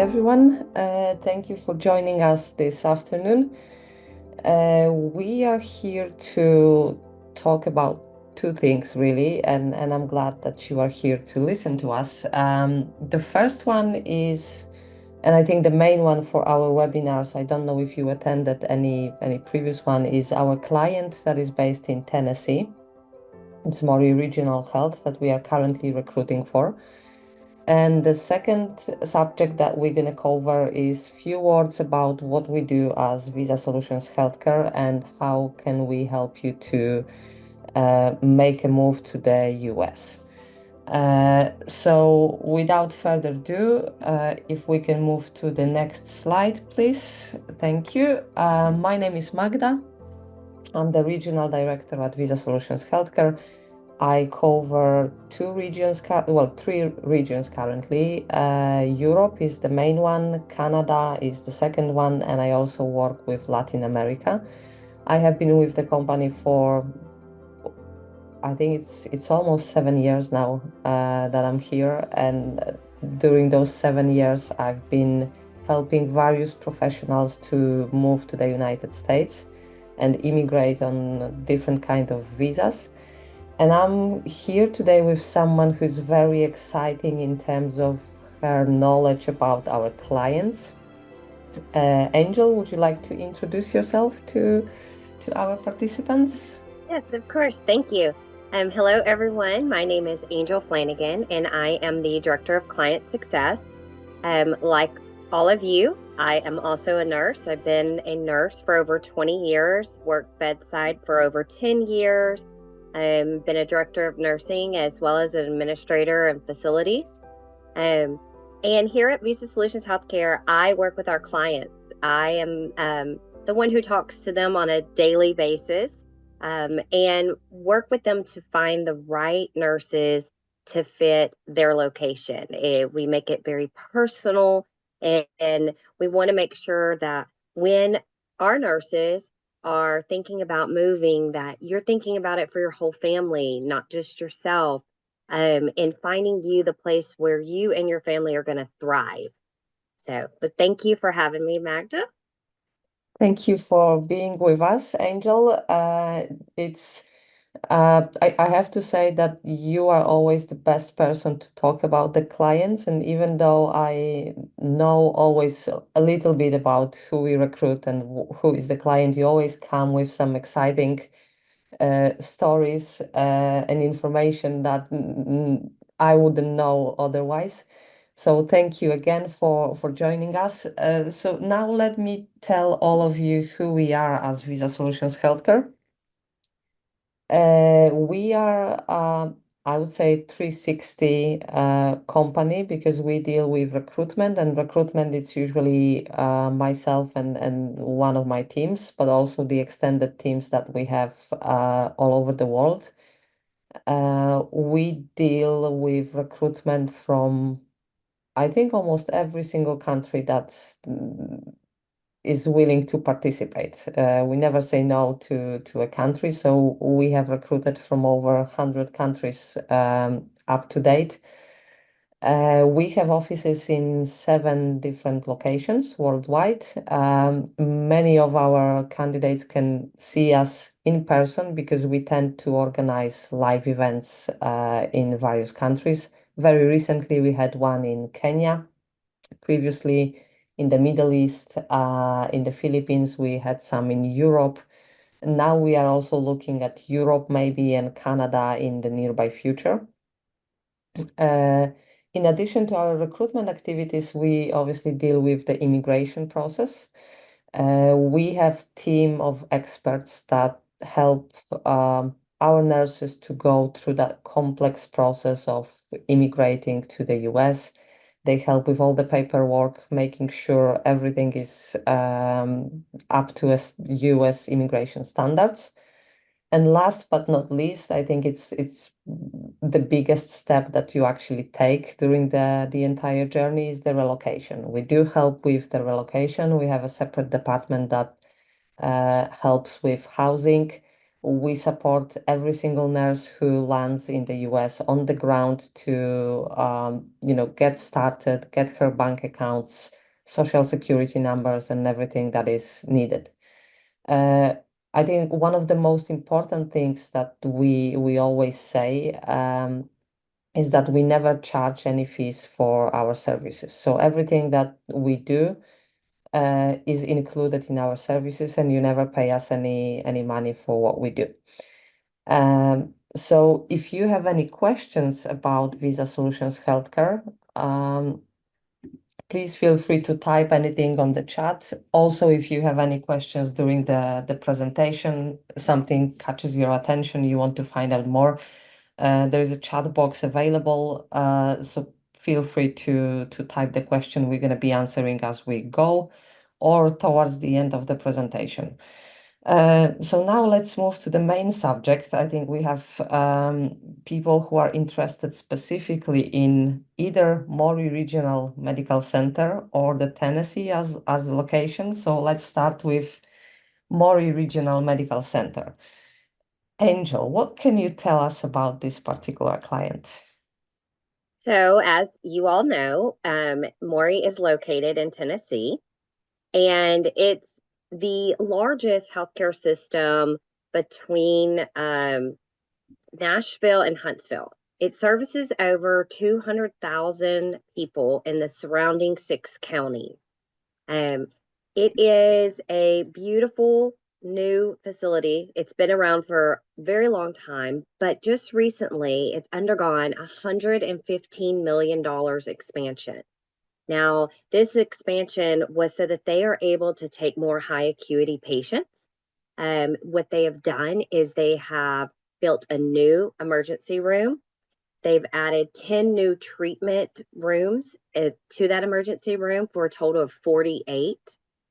everyone. Thank you for joining us this afternoon. We are here to talk about two things, really, and I'm glad that you are here to listen to us. The first one is, and I think the main one for our webinars, I don't know if you attended any previous one, is our client that is based in Tennessee. It's Maury Regional Health that we are currently recruiting for. And the second subject that we're going to cover is few words about what we do as Visa Solutions Healthcare and how can we help you to make a move to the US. So without further ado, if we can move to the next slide, please. Thank you. My name is Magda. I'm the Regional Director at Visa Solutions Healthcare. I cover three regions currently. Europe is the main one, Canada is the second one, and I also work with Latin America. I have been with the company for, I think it's almost 7 years now that I'm here, and during those 7 years, I've been helping various professionals to move to the United States and immigrate on different kind of visas. And I'm here today with someone who's very exciting in terms of her knowledge about our clients. Angel, would you like to introduce yourself to our participants? Yes, of course. Thank you. Hello, everyone. My name is Angel Flanagan, and I am the Director of Client Success. Like all of you, I am also a nurse. I've been a nurse for over 20 years, worked bedside for over 10 years, been a Director of Nursing as well as an Administrator in facilities. And here at Visa Solutions Healthcare, I work with our clients. I am the one who talks to them on a daily basis and work with them to find the right nurses to fit their location. We make it very personal, and we want to make sure that when our nurses are thinking about moving, that you're thinking about it for your whole family, not just yourself, and finding you the place where you and your family are going to thrive. But thank you for having me, Magda. Thank you for being with us, Angel. I have to say that you are always the best person to talk about the clients. And even though I know always a little bit about who we recruit and who is the client, you always come with some exciting stories and information that I wouldn't know otherwise. So thank you again for joining us. So now let me tell all of you who we are as Visa Solutions Healthcare. We are, I would say, 360 company because we deal with recruitment, and recruitment it's usually myself and one of my teams, but also the extended teams that we have all over the world. We deal with recruitment from, I think, almost every single country that is willing to participate. We never say no to a country, so we have recruited from over 100 countries up to date. We have offices in 7 different locations worldwide. Many of our candidates can see us in person because we tend to organize live events in various countries. Very recently, we had one in Kenya. Previously, in the Middle East, in the Philippines, we had some in Europe. Now we are also looking at Europe maybe and Canada in the nearby future. In addition to our recruitment activities, we obviously deal with the immigration process. We have team of experts that help our nurses to go through that complex process of immigrating to the US. They help with all the paperwork, making sure everything is up to US immigration standards. And last but not least, I think it's the biggest step that you actually take during the entire journey is the relocation. We do help with the relocation. We have a separate department that helps with housing. We support every single nurse who lands in the US on the ground to, get started, get her bank accounts, social security numbers, and everything that is needed. Uh, I think one of the most important things that we always say is that we never charge any fees for our services. So everything that we do is included in our services, and you never pay us any money for what we do. So if you have any questions about Visa Solutions Healthcare, please feel free to type anything on the chat. Also, if you have any questions during the presentation, something catches your attention, you want to find out more, there is a chat box available. So feel free to type the question we're going to be answering as we go or towards the end of the presentation. So now let's move to the main subject. I think we have people who are interested specifically in either Maury Regional Medical Center or the Tennessee as a location. So let's start with Maury Regional Medical Center. Angel, what can you tell us about this particular client? So, as you all know, Maury is located in Tennessee, and it's the largest healthcare system between Nashville and Huntsville. It services over 200,000 people in the surrounding 6 counties. Um, it is a beautiful new facility. It's been around for a very long time, but just recently it's undergone $115 million expansion. Now, this expansion was so that they are able to take more high acuity patients. What they have done is they have built a new emergency room. They've added 10 new treatment rooms to that emergency room for a total of 48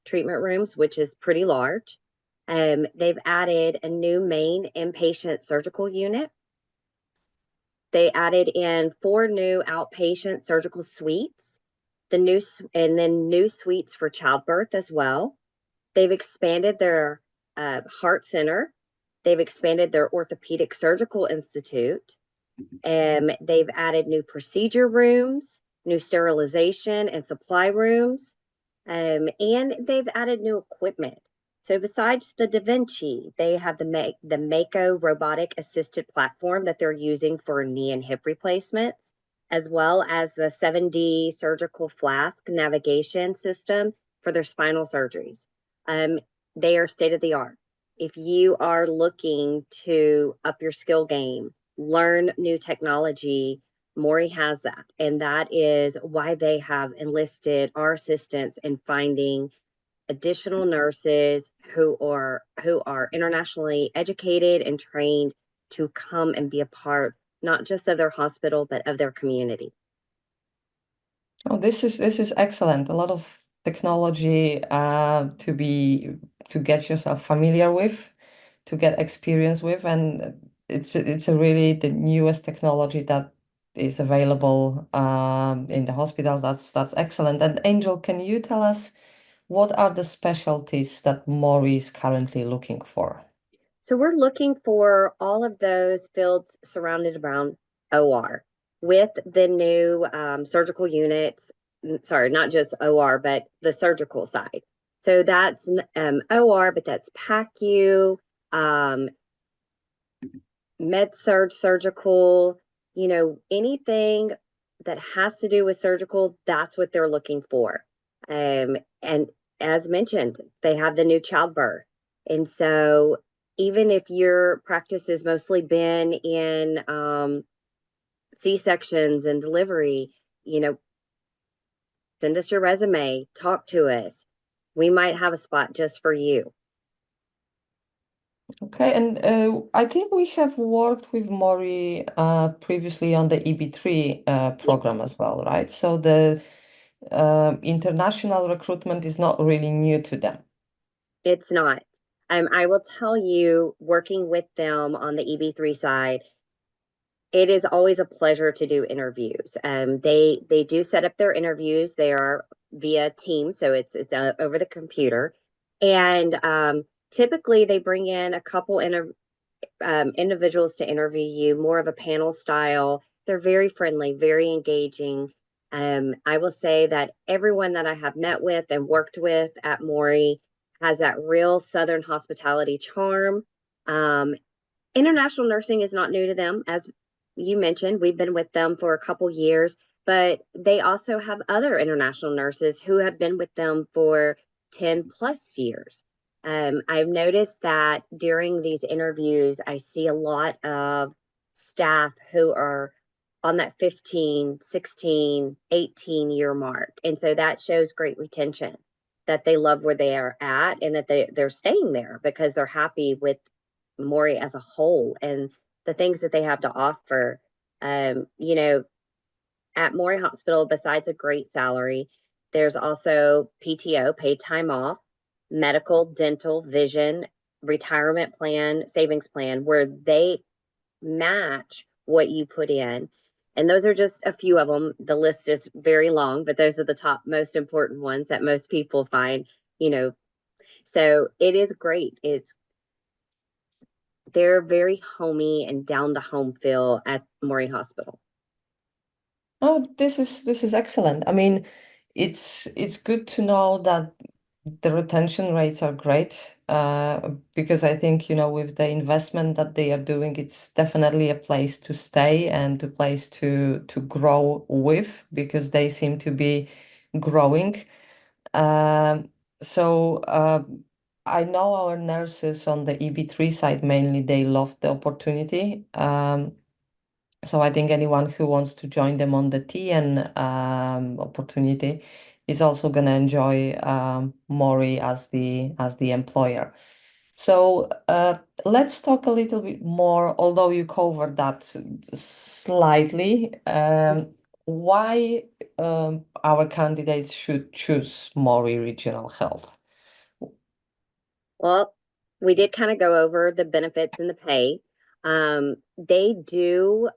treatment rooms, which is pretty large. They've added a new main inpatient surgical unit. They added in 4 new outpatient surgical suites, and then new suites for childbirth as well. They've expanded their heart center. They've expanded their orthopedic surgical institute. They've added new procedure rooms, new sterilization and supply rooms, and they've added new equipment. So besides the Da Vinci, they have the Mako robotic assisted platform that they're using for knee and hip replacements, as well as the 7D surgical flask navigation system for their spinal surgeries. They are state of the art. If you are looking to up your skill game, learn new technology, Maury has that. And that is why they have enlisted our assistance in finding additional nurses who are internationally educated and trained to come and be a part not just of their hospital but of their community. Oh, this is excellent. A lot of technology to get yourself familiar with, to get experience with, and it's a really the newest technology that is available in the hospitals. That's excellent. And Angel, can you tell us what are the specialties that Maury is currently looking for? So we're looking for all of those fields surrounded around OR with the new surgical units. Sorry, not just OR, but the surgical side. So that's OR, but that's PACU, med surg surgical, anything that has to do with surgical, that's what they're looking for. And as mentioned, they have the new childbirth. And so even if your practice has mostly been in C-sections and delivery, send us your resume, talk to us. We might have a spot just for you. Okay, and I think we have worked with Maury previously on the EB3 program as well, right? So the international recruitment is not really new to them. It's not. I will tell you, working with them on the EB3 side, it is always a pleasure to do interviews. They do set up their interviews. They are via Teams, so it's over the computer, and typically they bring in a couple individuals to interview you, more of a panel style. They're very friendly, very engaging. I will say that everyone that I have met with and worked with at Maury has that real Southern hospitality charm. Um, International nursing is not new to them. As you mentioned, we've been with them for a couple years, but they also have other international nurses who have been with them for 10 plus years. I've noticed that during these interviews, I see a lot of staff who are on that 15, 16, 18-year mark. And so that shows great retention, that they love where they are at and that they're staying there because they're happy with Maury as a whole and the things that they have to offer. You know, at Maury Hospital, besides a great salary, there's also PTO, paid time off, medical, dental, vision, retirement plan, savings plan, where they match what you put in. And those are just a few of them. The list is very long, but those are the top most important ones that most people find, you know. So it is great. They're very homey and down to home feel at Maury Hospital. Oh, this is excellent. I mean, it's good to know that the retention rates are great, because I think, with the investment that they are doing, it's definitely a place to stay and a place to grow with because they seem to be growing. Um, so I know our nurses on the EB3 side mainly, they love the opportunity. So I think anyone who wants to join them on the TN opportunity is also going to enjoy Maury as the employer. So let's talk a little bit more, although you covered that slightly. Why our candidates should choose Maury Regional Health? Well, we did kind of go over the benefits and the pay. They do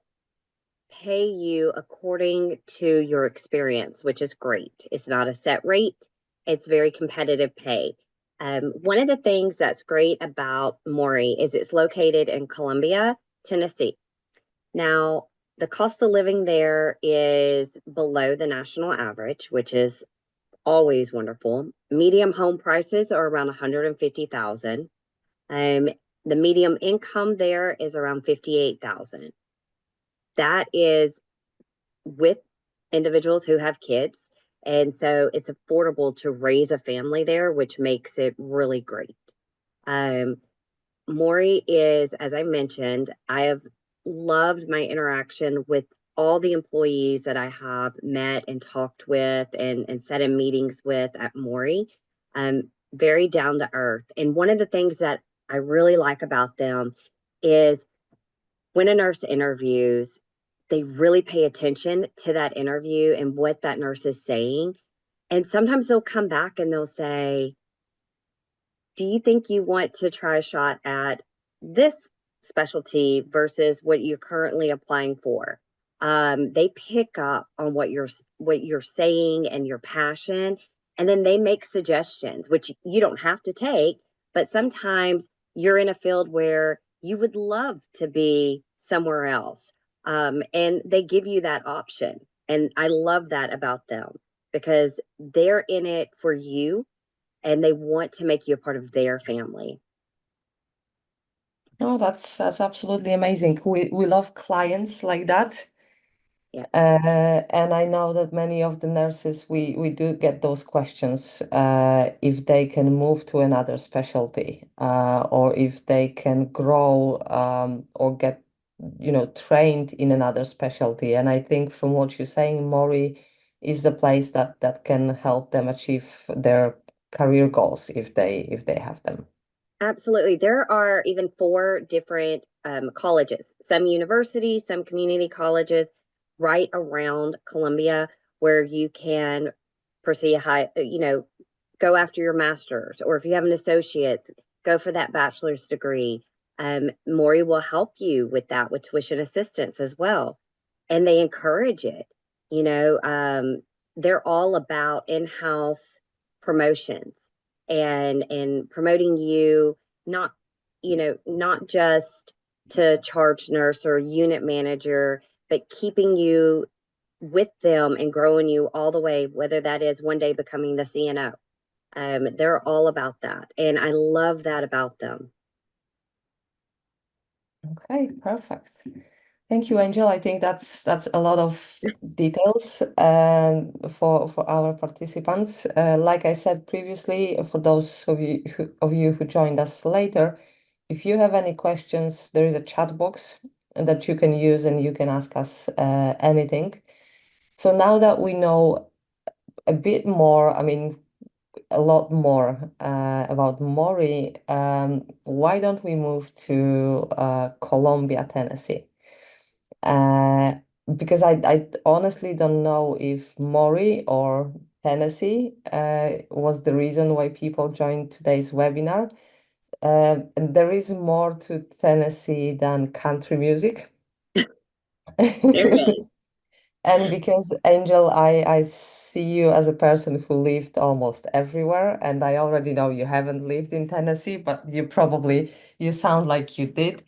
pay you according to your experience, which is great. It's not a set rate, it's very competitive pay. One of the things that's great about Maury is it's located in Columbia, Tennessee. Now, the cost of living there is below the national average, which is always wonderful. Medium home prices are around 150,000. The medium income there is around 58,000. That is with individuals who have kids. And so it's affordable to raise a family there, which makes it really great. Um, Maury is, as I mentioned, I have loved my interaction with all the employees that I have met and talked with and sat in meetings with at Maury. Very down to earth. And one of the things that I really like about them is when a nurse interviews, they really pay attention to that interview and what that nurse is saying. And sometimes they'll come back and they'll say, do you think you want to try a shot at this specialty versus what you're currently applying for? They pick up on what you're saying and your passion, and then they make suggestions, which you don't have to take, but sometimes you're in a field where you would love to be somewhere else, and they give you that option. And I love that about them because they're in it for you and they want to make you a part of their family. Oh, that's absolutely amazing. We love clients like that. Yeah, And I know that many of the nurses, we do get those questions, if they can move to another specialty, or if they can grow, or get, trained in another specialty. And I think from what you're saying, Maury is the place that can help them achieve their career goals if they have them. absolutely. There are even four different colleges, some universities, some community colleges right around Columbia where you can pursue a go after your master's, or if you have an associate's, go for that bachelor's degree. Maury will help you with that with tuition assistance as well. And they encourage it. You know, they're all about in-house promotions and promoting you, not not just to charge nurse or unit manager, but keeping you with them and growing you all the way, whether that is one day becoming the CNO. They're all about that. And I love that about them. Okay, perfect. Thank you, Angel. I think that's a lot of details for our participants. Like I said previously, for those of you who joined us later, if you have any questions, there is a chat box that you can use and you can ask us anything. So now that we know a bit more, I mean, a lot more about Maury, why don't we move to Columbia, Tennessee? Uh, because I honestly don't know if Maury or Tennessee was the reason why people joined today's webinar. And there is more to Tennessee than country music. There is. And because Angel, I see you as a person who lived almost everywhere, and I already know you haven't lived in Tennessee, but you sound like you did.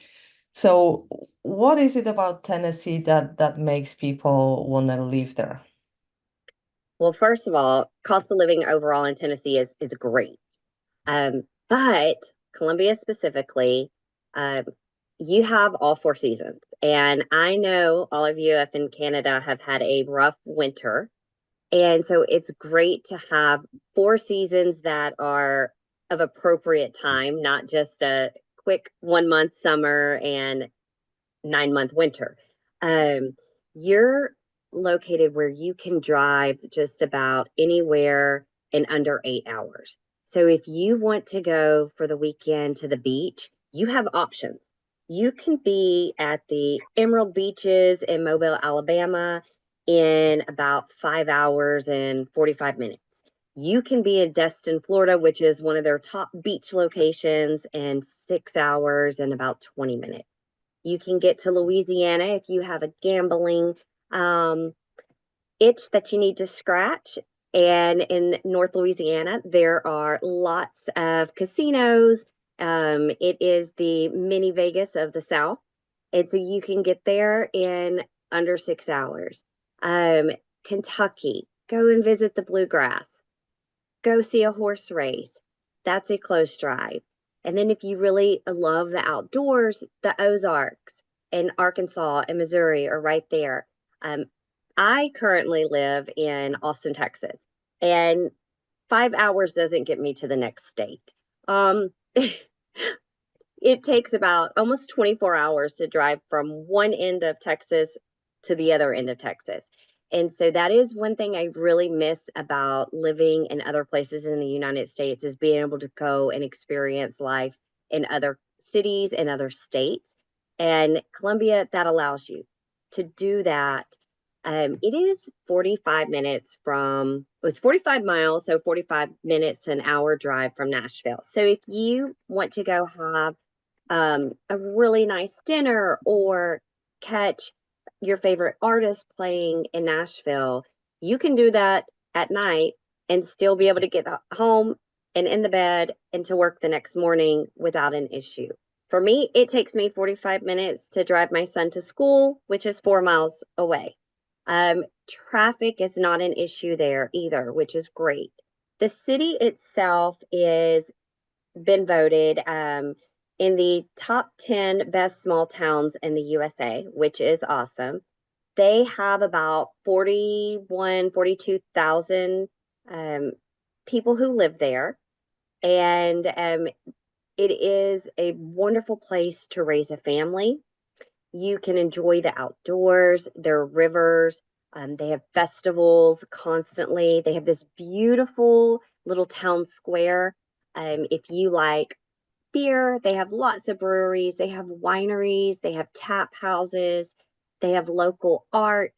So what is it about Tennessee that makes people want to live there? Well, first of all, cost of living overall in Tennessee is great. But Columbia specifically, um, you have all four seasons. And I know all of you up in Canada have had a rough winter. And so it's great to have four seasons that are of appropriate time, not just a quick 1 month summer and 9 month winter. Um, you're located where you can drive just about anywhere in under 8 hours. So if you want to go for the weekend to the beach, you have options. You can be at the Emerald Beaches in Mobile, Alabama in about 5 hours and 45 minutes. You can be in Destin, Florida, which is one of their top beach locations, in 6 hours and about 20 minutes. You can get to Louisiana if you have a gambling um, itch that you need to scratch. And in North Louisiana, there are lots of casinos. It is the mini Vegas of the South. And so you can get there in under 6 hours. Um, Kentucky, go and visit the Bluegrass, go see a horse race. That's a close drive. And then if you really love the outdoors, the Ozarks and Arkansas and Missouri are right there. Um, I currently live in Austin, Texas, and 5 hours doesn't get me to the next state. Um, it takes about almost 24 hours to drive from one end of Texas to the other end of Texas. And so that is one thing I really miss about living in other places in the United States, is being able to go and experience life in other cities and other states. And Columbia, that allows you to do that. It is 45 minutes from, it's 45 miles, so 45 minutes to an hour drive from Nashville. So if you want to go have a really nice dinner or catch your favorite artist playing in Nashville, you can do that at night and still be able to get home and in the bed and to work the next morning without an issue. For me, it takes me 45 minutes to drive my son to school, which is 4 miles away. Traffic is not an issue there either, which is great. The city itself is been voted in the top 10 best small towns in the USA, which is awesome. They have about 42,000 people who live there. And it is a wonderful place to raise a family. You can enjoy the outdoors, their rivers. They have festivals constantly. They have this beautiful little town square. If you like beer, they have lots of breweries, they have wineries, they have tap houses, they have local art,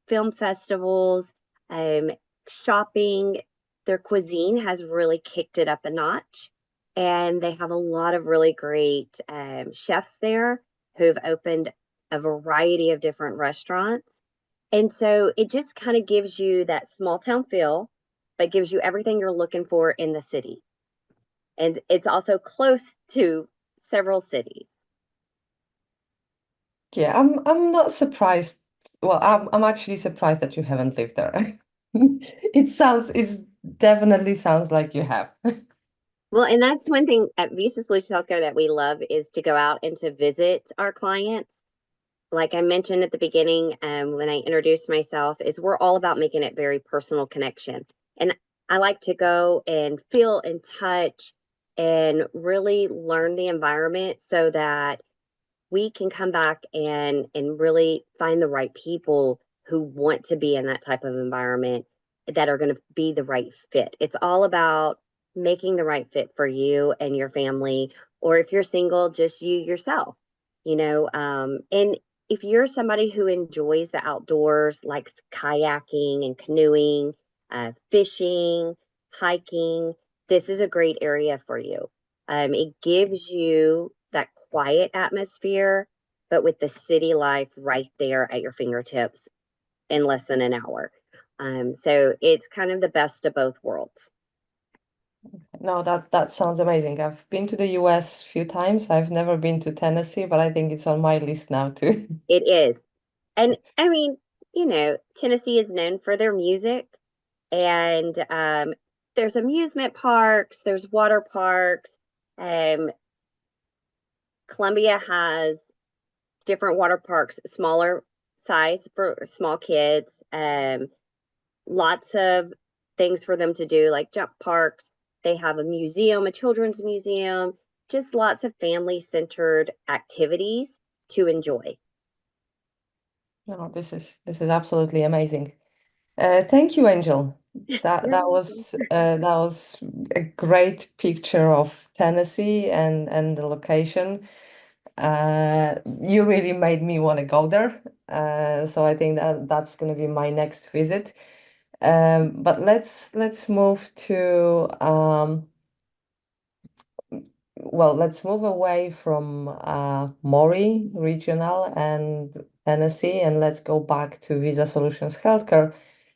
film festivals, um, shopping. Their cuisine has really kicked it up a notch. And they have a lot of really great chefs there who've opened a variety of different restaurants. And so it just kind of gives you that small town feel, but gives you everything you're looking for in the city. And it's also close to several cities. Yeah, I'm not surprised. Well, I'm actually surprised that you haven't lived there. It's definitely sounds like you have. Well, and that's one thing at Visa Solutions Healthcare that we love is to go out and to visit our clients. Like I mentioned at the beginning, when I introduced myself, is we're all about making it very personal connection. And I like to go and feel and touch and really learn the environment so that we can come back and really find the right people who want to be in that type of environment that are going to be the right fit. It's all about making the right fit for you and your family, or if you're single, just you yourself, and if you're somebody who enjoys the outdoors, likes kayaking and canoeing, fishing, hiking, this is a great area for you. It gives you that quiet atmosphere, but with the city life right there at your fingertips in less than an hour. So it's kind of the best of both worlds. No, that sounds amazing. I've been to the US a few times. I've never been to Tennessee, but I think it's on my list now too. It is. And I mean, Tennessee is known for their music, and there's amusement parks, there's water parks. Um, Columbia has different water parks, smaller size for small kids. Lots of things for them to do, like jump parks. They have a museum, a children's museum, just lots of family centered activities to enjoy. No, this is absolutely amazing. Thank you, Angel. That You're that welcome. was a great picture of Tennessee and the location. You really made me want to go there. So I think that's going to be my next visit. But let's move to well, let's move away from Maury Regional and Tennessee, and let's go back to Visa Solutions Healthcare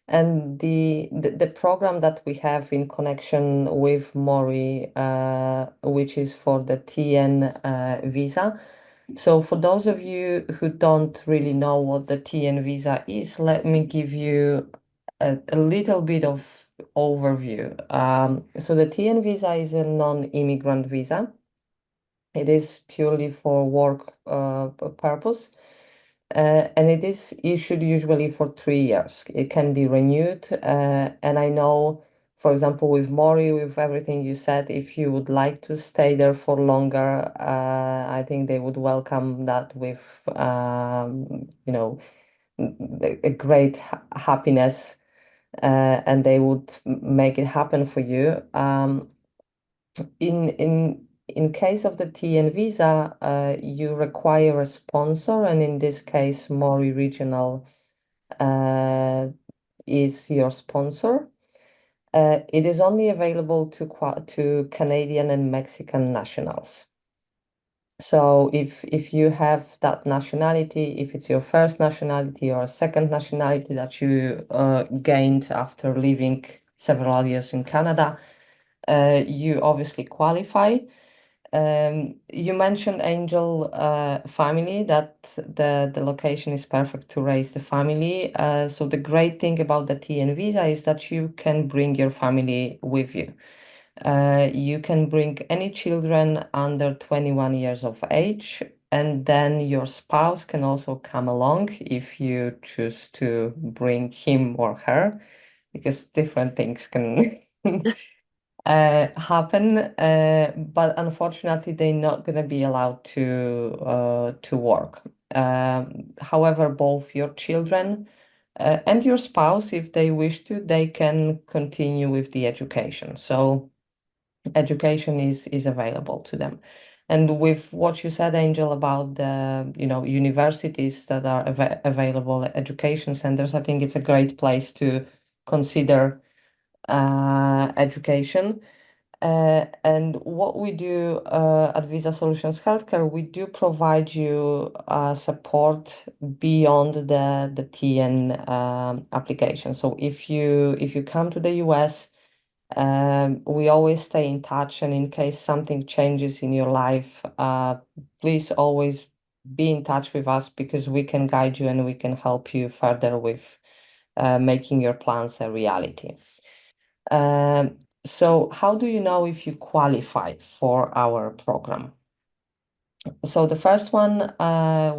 and the program that we have in connection with Maury, which is for the TN visa. So for those of you who don't really know what the TN visa is, let me give you a little bit of overview. So the TN visa is a non-immigrant visa. It is purely for work purpose, and it is issued usually for 3 years. It can be renewed, and I know, for example, with Maury, with everything you said, if you would like to stay there for longer, I think they would welcome that with, a great happiness, and they would make it happen for you. In case of the TN visa, you require a sponsor, and in this case, Maury Regional is your sponsor. It is only available to Canadian and Mexican nationals. So if you have that nationality, if it's your first nationality or a second nationality that you gained after living several years in Canada, you obviously qualify. You mentioned Angel family, that the location is perfect to raise the family. So the great thing about the TN visa is that you can bring your family with you. You can bring any children under 21 years of age, and then your spouse can also come along if you choose to bring him or her, because different things can happen, but unfortunately, they're not going to be allowed to work. However, both your children and your spouse, if they wish to, they can continue with the education. So education is available to them. And with what you said, Angel, about the universities that are available, education centers, I think it's a great place to consider education. And what we do at Visa Solutions Healthcare, we do provide you support beyond the TN application. So if you come to the US, we always stay in touch, and in case something changes in your life, please always be in touch with us because we can guide you and we can help you further with making your plans a reality. So how do you know if you qualify for our program? So the first one,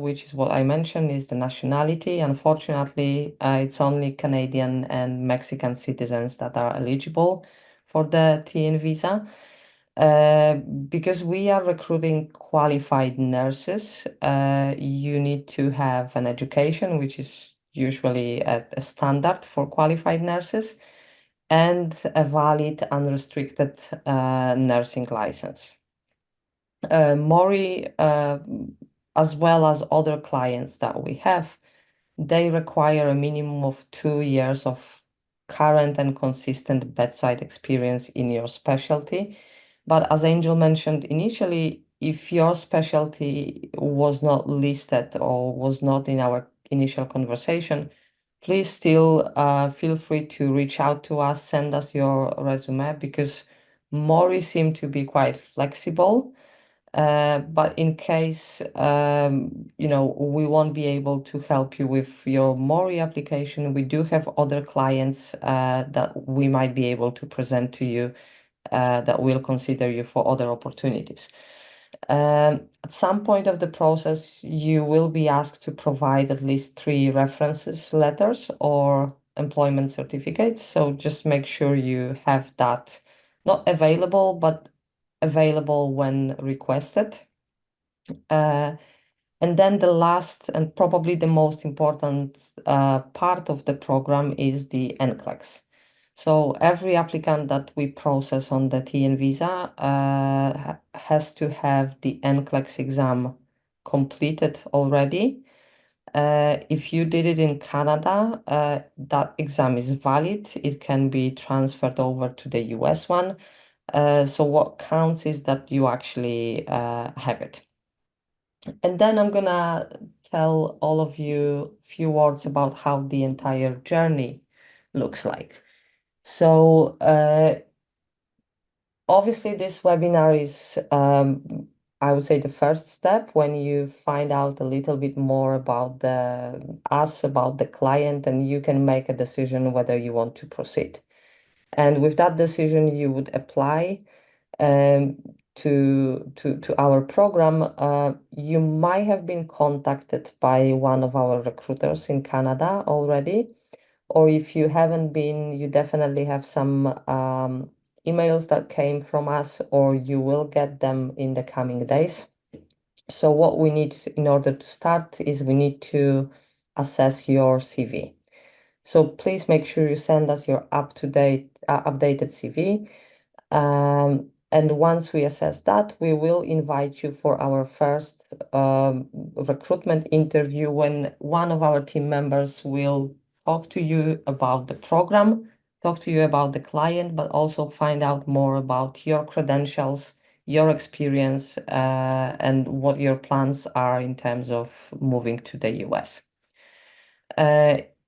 which is what I mentioned, is the nationality. Unfortunately, it's only Canadian and Mexican citizens that are eligible for the TN visa. Because we are recruiting qualified nurses, you need to have an education, which is usually a standard for qualified nurses, and a valid unrestricted nursing license. Maury, as well as other clients that we have, they require a minimum of 2 years of current and consistent bedside experience in your specialty. But as Angel mentioned initially, if your specialty was not listed or was not in our initial conversation, please still feel free to reach out to us, send us your resume, because Maury seem to be quite flexible. But in case we won't be able to help you with your Maury application, we do have other clients that we might be able to present to you that will consider you for other opportunities. At some point of the process, you will be asked to provide at least 3 references letters or employment certificates. So just make sure you have that not available, but available when requested. And then the last and probably the most important part of the program is the NCLEX. So every applicant that we process on the TN visa has to have the NCLEX exam completed already. If you did it in Canada, that exam is valid. It can be transferred over to the US one. So what counts is that you actually have it. And then I'm gonna tell all of you a few words about how the entire journey looks like. So obviously this webinar is, I would say, the first step when you find out a little bit more about us, about the client, and you can make a decision whether you want to proceed. And with that decision, you would apply um, to our program. You might have been contacted by one of our recruiters in Canada already, or if you haven't been, you definitely have some emails that came from us, or you will get them in the coming days. So what we need in order to start is we need to assess your CV. So please make sure you send us your up-to-date, updated CV. And once we assess that, we will invite you for our first recruitment interview, when one of our team members will talk to you about the program, talk to you about the client, but also find out more about your credentials, your experience, and what your plans are in terms of moving to the US.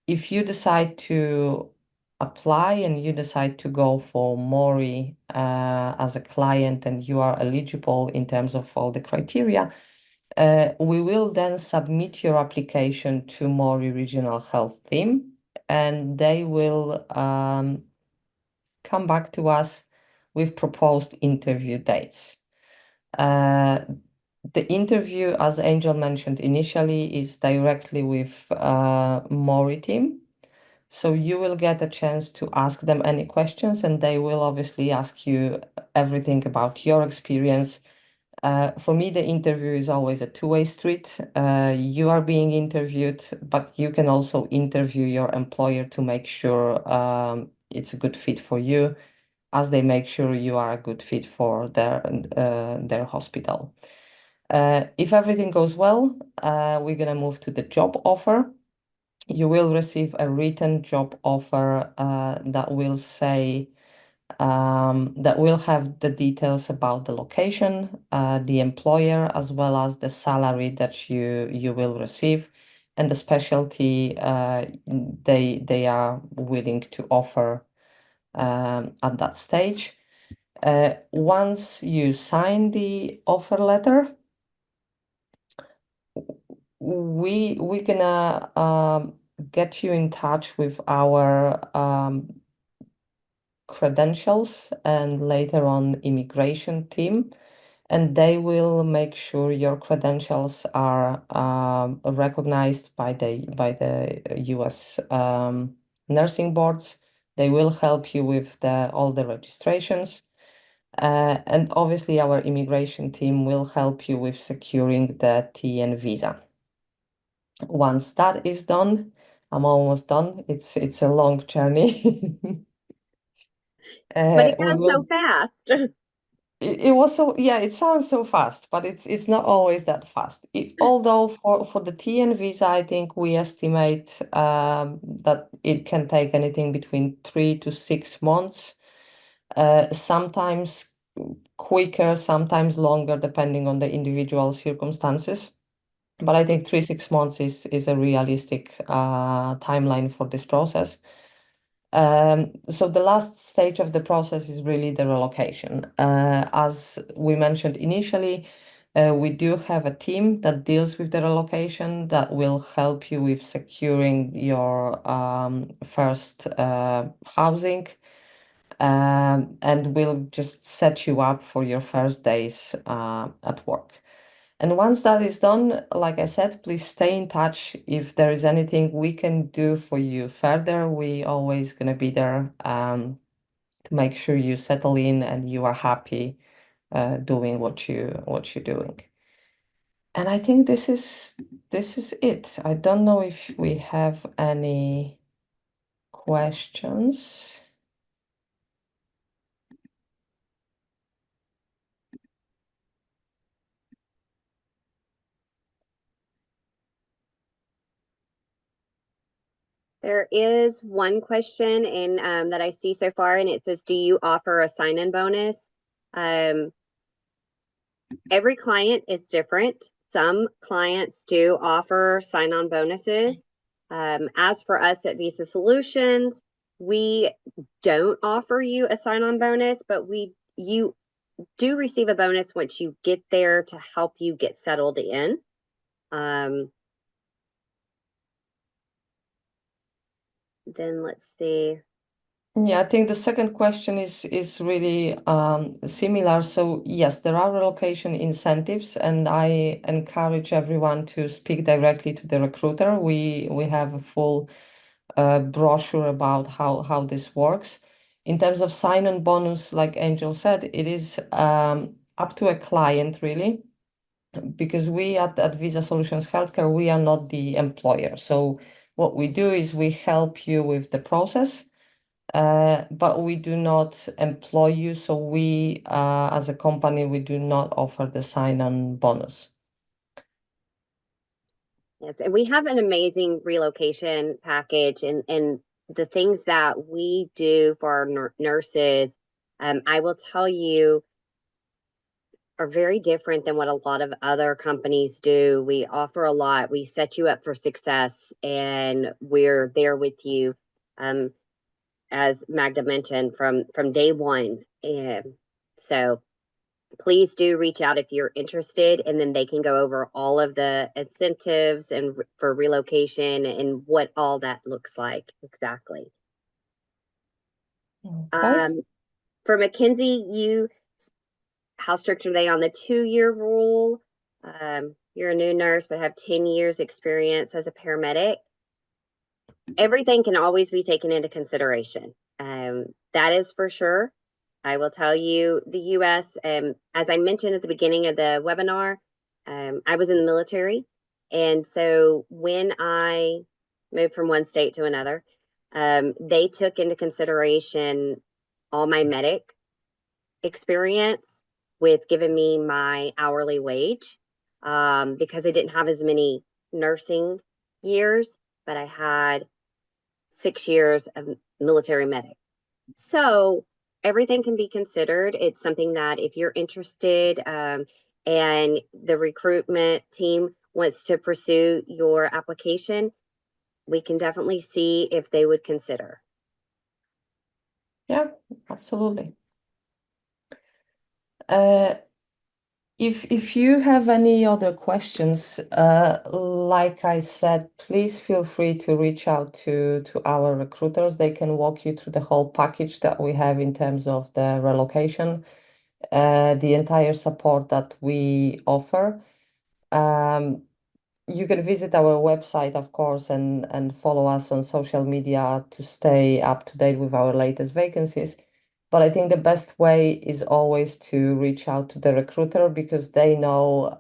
If you decide to apply and you decide to go for Maury as a client and you are eligible in terms of all the criteria, we will then submit your application to Maury Regional Health Team, and they will come back to us with proposed interview dates. The interview, as Angel mentioned initially, is directly with Maury team. So you will get a chance to ask them any questions, and they will obviously ask you everything about your experience. For me, the interview is always a two-way street. You are being interviewed, but you can also interview your employer to make sure it's a good fit for you, as they make sure you are a good fit for their hospital. If everything goes well, we're gonna move to the job offer. You will receive a written job offer that will say that will have the details about the location, the employer, as well as the salary that you will receive, and the specialty they are willing to offer at that stage. Once you sign the offer letter, we gonna get you in touch with our credentials and later on immigration team, and they will make sure your credentials are recognized by the US nursing boards. They will help you with all the registrations. And obviously, our immigration team will help you with securing the TN visa. Once that is done, I'm almost done. It's a long journey. But it We goes so will. fast. It was so, yeah, it sounds so fast, but it's not always that fast. Although for the TN visa, I think we estimate that it can take anything between 3 to 6 months. Sometimes quicker, sometimes longer, depending on the individual circumstances. But I think 3 6 months is a realistic timeline for this process. So the last stage of the process is really the relocation. As we mentioned initially, we do have a team that deals with the relocation that will help you with securing your first housing, and will just set you up for your first days at work. And once that is done, like I said, please stay in touch. If there is anything we can do for you further, we always gonna be there to make sure you settle in and you are happy doing what you're doing. And I think this is it. I don't know if we have any questions. There is one question in that I see so far, and it says, "Do you offer a sign-in bonus?" Um, every client is different. Some clients do offer sign-on bonuses. As for us at Visa Solutions, we don't offer you a sign-on bonus, but you do receive a bonus once you get there to help you get settled in. Then let's see. Yeah, I think the second question is really similar. So yes, there are relocation incentives, and I encourage everyone to speak directly to the recruiter. We have a full brochure about how this works. In terms of sign-on bonus, like Angel said, it is up to a client really, because we at Visa Solutions Healthcare, we are not the employer. So what we do is we help you with the process, but we do not employ you. So we, as a company, we do not offer the sign-on bonus. Yes, and we have an amazing relocation package, and the things that we do for our nurses, I will tell you, are very different than what a lot of other companies do. We offer a lot. We set you up for success, and we're there with you, as Magda mentioned, from day one. And so please do reach out if you're interested, and then they can go over all of the incentives and for relocation and what all that looks like exactly. Okay. For Mackenzie, how strict are they on the 2-year rule? You're a new nurse but have 10 years experience as a paramedic. Everything can always be taken into consideration. That is for sure. I will tell you, the US, as I mentioned at the beginning of the webinar, I was in the military. And so when I moved from one state to another, they took into consideration all my medic experience with giving me my hourly wage, because I didn't have as many nursing years, but I had 6 years of military medic. So everything can be considered. It's something that if you're interested, and the recruitment team wants to pursue your application, we can definitely see if they would consider. Yeah, absolutely. Uh, If you have any other questions, like I said, please feel free to reach out to our recruiters. They can walk you through the whole package that we have in terms of the relocation, the entire support that we offer. Um, you can visit our website, of course, and follow us on social media to stay up to date with our latest vacancies. But I think the best way is always to reach out to the recruiter because they know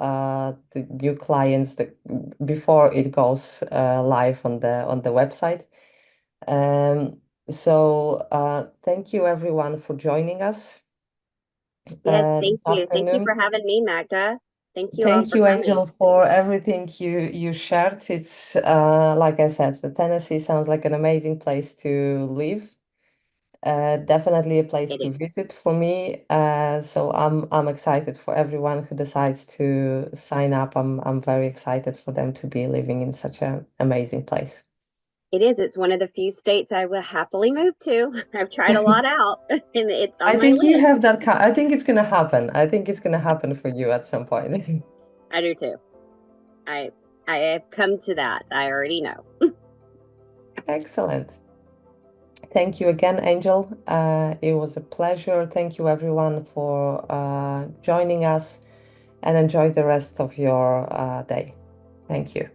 the new clients that before it goes live on the website. Um, so thank you everyone for joining us Yes, this thank you. Thank you for afternoon. having me, Magda. Thank you all Thank for you, coming. Angel, for everything you shared. It's like I said, the Tennessee sounds like an amazing place to live. Definitely a place It to is. visit for me. So I'm excited for everyone who decides to sign up. I'm very excited for them to be living in such an amazing place. It is. It's one of the few states I will happily move to. I've tried a lot out, and it's I on my think you list. have that. I think it's gonna happen. I think it's gonna happen for you at some point. I do too. I I have come to that. I already know. Excellent. Thank you again, Angel. It was a pleasure. Thank you, everyone, for joining us and enjoy the rest of your day. Thank you.